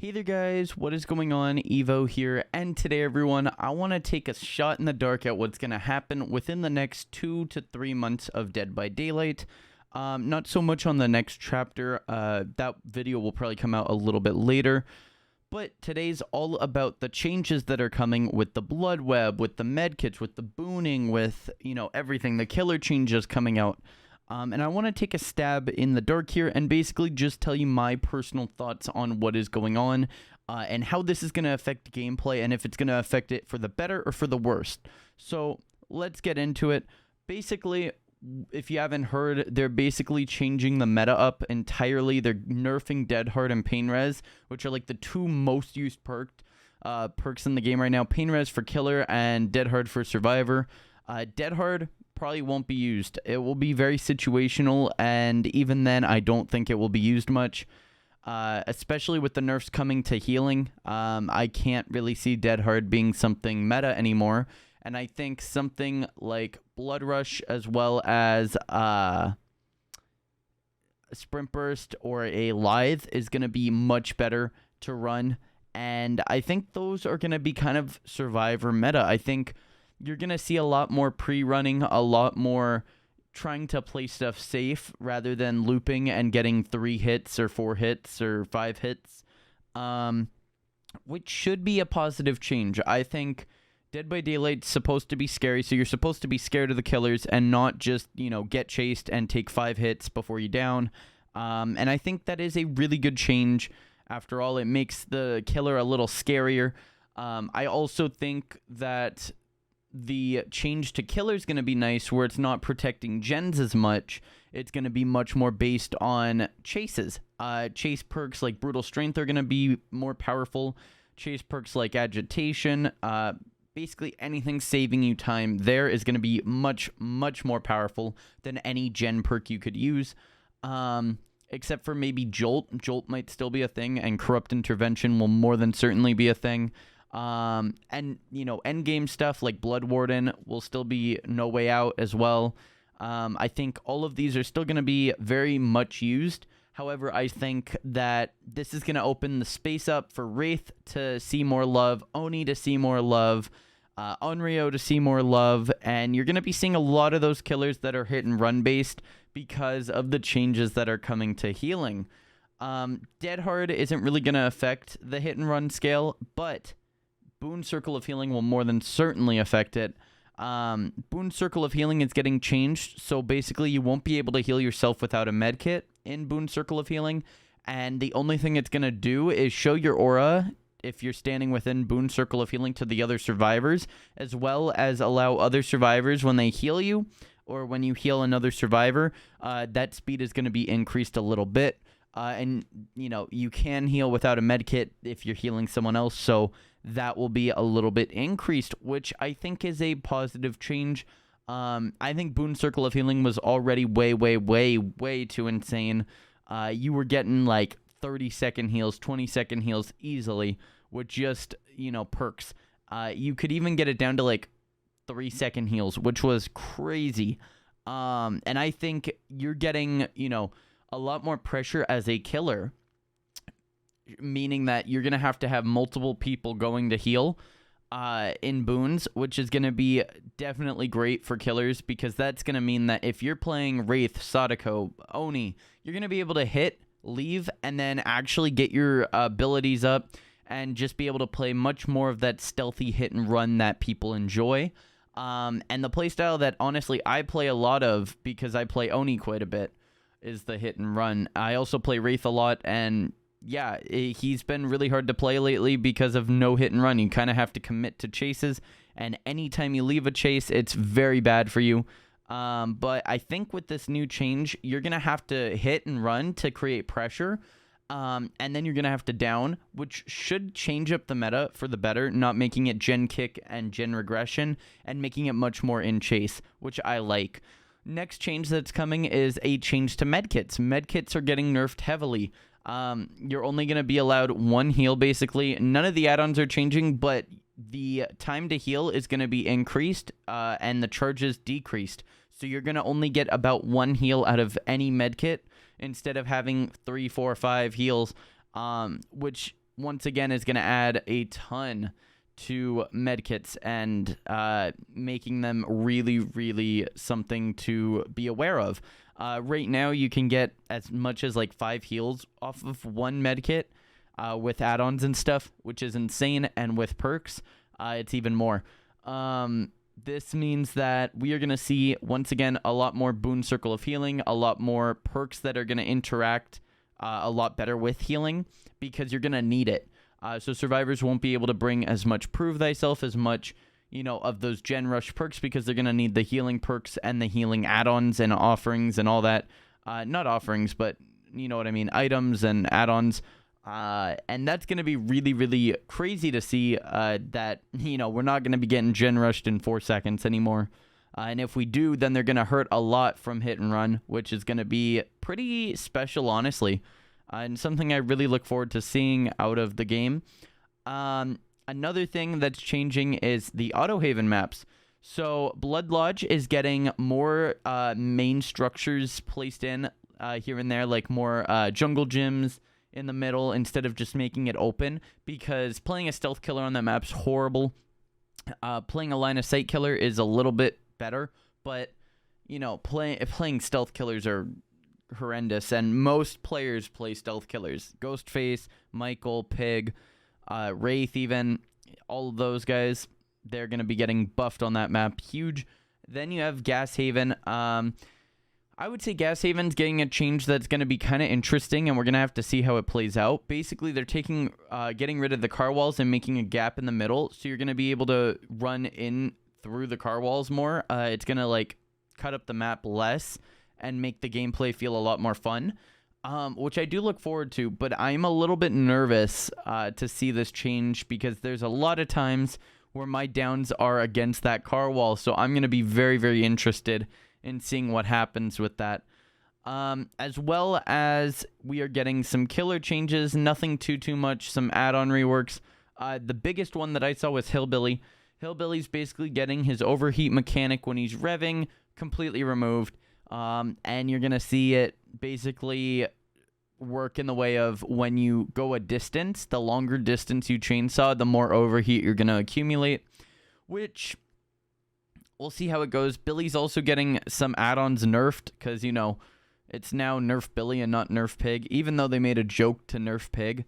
Hey there guys, what is going on? Evo here, and today everyone, I want to take a shot in the dark at what's going to happen within the next 2 to 3 months of Dead by Daylight. Not so much on the next chapter, that video will probably come out a little bit later, but today's all about the changes that are coming with the Blood Web, with the medkits, with the booning, with, everything, the killer changes coming out. And I want to take a stab in the dark here and basically just tell you my personal thoughts on what is going on and how this is going to affect gameplay and if it's going to affect it for the better or for the worst. So let's get into it. Basically, if you haven't heard, they're basically changing the meta up entirely. They're nerfing Dead Hard and Pain Res, which are like the two most used perks in the game right now. Pain Res for Killer and Dead Hard for Survivor. Dead Hard probably won't be used. It will be very situational, and even then, I don't think it will be used much, especially with the nerfs coming to healing. I can't really see Dead Hard being something meta anymore, and I think something like Blood Rush as well as Sprint Burst or a Lithe is going to be much better to run, and I think those are going to be kind of Survivor meta. I think you're going to see a lot more pre-running, a lot more trying to play stuff safe rather than looping and getting 3 hits or 4 hits or 5 hits, which should be a positive change. I think Dead by Daylight's supposed to be scary, so you're supposed to be scared of the killers and not just, get chased and take 5 hits before you down. And I think that is a really good change. After all, it makes the killer a little scarier. I also think that the change to killer is going to be nice, where it's not protecting gens as much. It's going to be much more based on chases. Chase perks like Brutal Strength are going to be more powerful. Chase perks like Agitation, basically anything saving you time there is going to be much, much more powerful than any gen perk you could use. Except for maybe Jolt. Jolt might still be a thing, and Corrupt Intervention will more than certainly be a thing. And endgame stuff like Blood Warden will still be No Way Out as well. I think all of these are still going to be very much used. However, I think that this is going to open the space up for Wraith to see more love, Oni to see more love, Onryo to see more love, and you're going to be seeing a lot of those killers that are hit and run based because of the changes that are coming to healing. Dead Hard isn't really going to affect the hit and run scale, but Boon Circle of Healing will more than certainly affect it. Boon Circle of Healing is getting changed, so basically you won't be able to heal yourself without a medkit in Boon Circle of Healing, and the only thing it's going to do is show your aura if you're standing within Boon Circle of Healing to the other survivors, as well as allow other survivors when they heal you, or when you heal another survivor, that speed is going to be increased a little bit, and you can heal without a medkit if you're healing someone else, so that will be a little bit increased, which I think is a positive change. I think Boon Circle of Healing was already way, way, way, way too insane. You were getting like 30-second heals, 20-second heals easily with just, perks. You could even get it down to like 3-second heals, which was crazy. And I think you're getting, a lot more pressure as a killer, meaning that you're going to have multiple people going to heal in boons, which is going to be definitely great for killers, because that's going to mean that if you're playing Wraith, Sadako, Oni, you're going to be able to hit, leave, and then actually get your abilities up and just be able to play much more of that stealthy hit and run that people enjoy. And the playstyle that honestly I play a lot of, because I play Oni quite a bit, is the hit and run. I also play Wraith a lot, and yeah, he's been really hard to play lately because of no hit and run. You kind of have to commit to chases, and anytime you leave a chase, it's very bad for you. But I think with this new change, you're going to have to hit and run to create pressure, and then you're going to have to down, which should change up the meta for the better, not making it gen kick and gen regression, and making it much more in chase, which I like. Next change that's coming is a change to medkits. Medkits are getting nerfed heavily. You're only going to be allowed 1 heal, basically. None of the add-ons are changing, but the time to heal is going to be increased, and the charges decreased. So you're going to only get about 1 heal out of any medkit instead of having 3, 4, 5 heals, which once again, is going to add a ton to medkits and making them really, really something to be aware of. Right now, you can get as much as like 5 heals off of one medkit with add-ons and stuff, which is insane. And with perks, it's even more. This means that we are going to see, once again, a lot more Boon Circle of Healing, a lot more perks that are going to interact a lot better with healing, because you're going to need it. So survivors won't be able to bring as much Prove Thyself, as much, of those Gen Rush perks, because they're going to need the healing perks and the healing add-ons and offerings and all that. Not offerings, but you know what I mean, items and add-ons. And that's going to be really, really crazy to see that, we're not going to be getting Gen Rushed in 4 seconds anymore. And if we do, then they're going to hurt a lot from hit and run, which is going to be pretty special, honestly. And something I really look forward to seeing out of the game. Another thing that's changing is the Auto Haven maps. So Blood Lodge is getting more main structures placed in here and there, like more jungle gyms in the middle, instead of just making it open, because playing a stealth killer on that map's horrible. Playing a line of sight killer is a little bit better, but playing stealth killers are horrendous, and most players play stealth killers. Ghostface, Michael, Pig, Wraith, even all of those guys, they're going to be getting buffed on that map. Huge. Then you have Gas Haven. I would say Gas Haven's getting a change that's going to be kind of interesting, and we're going to have to see how it plays out. Basically, they're getting rid of the car walls and making a gap in the middle, so you're going to be able to run in through the car walls more. It's going to cut up the map less and make the gameplay feel a lot more fun, which I do look forward to, but I'm a little bit nervous to see this change, because there's a lot of times where my downs are against that car wall, so I'm going to be very, very interested in seeing what happens with that. As well as we are getting some killer changes, nothing too much, some add-on reworks. The biggest one that I saw was Hillbilly. Hillbilly's basically getting his overheat mechanic when he's revving completely removed. And you're going to see it basically work in the way of when you go a distance, the longer distance you chainsaw, the more overheat you're going to accumulate, which we'll see how it goes. Billy's also getting some add-ons nerfed, because, it's now Nerf Billy and not Nerf Pig, even though they made a joke to Nerf Pig.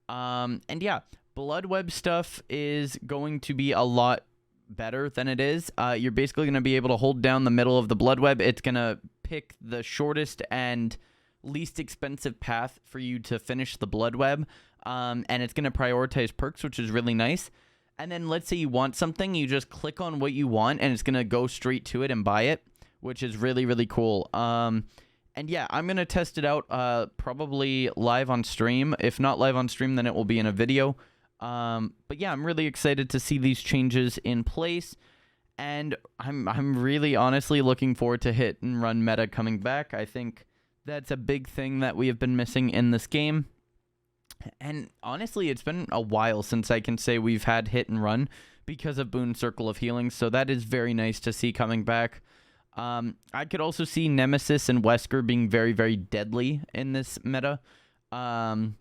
And yeah, Blood Web stuff is going to be a lot better than it is. You're basically going to be able to hold down the middle of the Blood Web. It's going to pick the shortest and least expensive path for you to finish the Blood Web. And it's going to prioritize perks, which is really nice. And then let's say you want something, you just click on what you want, and it's going to go straight to it and buy it, which is really, really cool. And yeah, I'm going to test it out probably live on stream. If not live on stream, then it will be in a video. But yeah, I'm really excited to see these changes in place. And I'm really honestly looking forward to hit and run meta coming back. I think that's a big thing that we have been missing in this game. And honestly, it's been a while since I can say we've had hit and run because of Boon Circle of Healing. So that is very nice to see coming back. I could also see Nemesis and Wesker being very, very deadly in this meta. And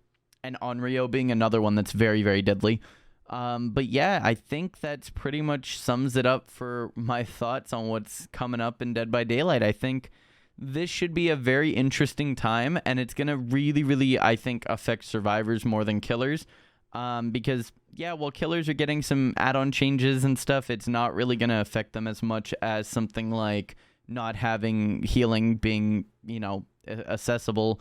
Onryo being another one that's very, very deadly. But yeah, I think that's pretty much sums it up for my thoughts on what's coming up in Dead by Daylight. I think this should be a very interesting time, and it's going to really, really, I think, affect survivors more than killers. Because, yeah, while killers are getting some add-on changes and stuff, it's not really going to affect them as much as something like not having healing being, accessible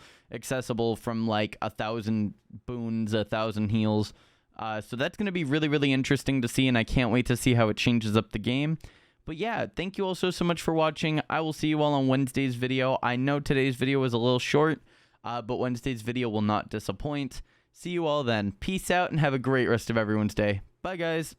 from like 1,000 boons, 1,000 heals. So that's going to be really, really interesting to see, and I can't wait to see how it changes up the game. But yeah, thank you all so much for watching. I will see you all on Wednesday's video. I know today's video was a little short, but Wednesday's video will not disappoint. See you all then. Peace out and have a great rest of everyone's day. Bye, guys.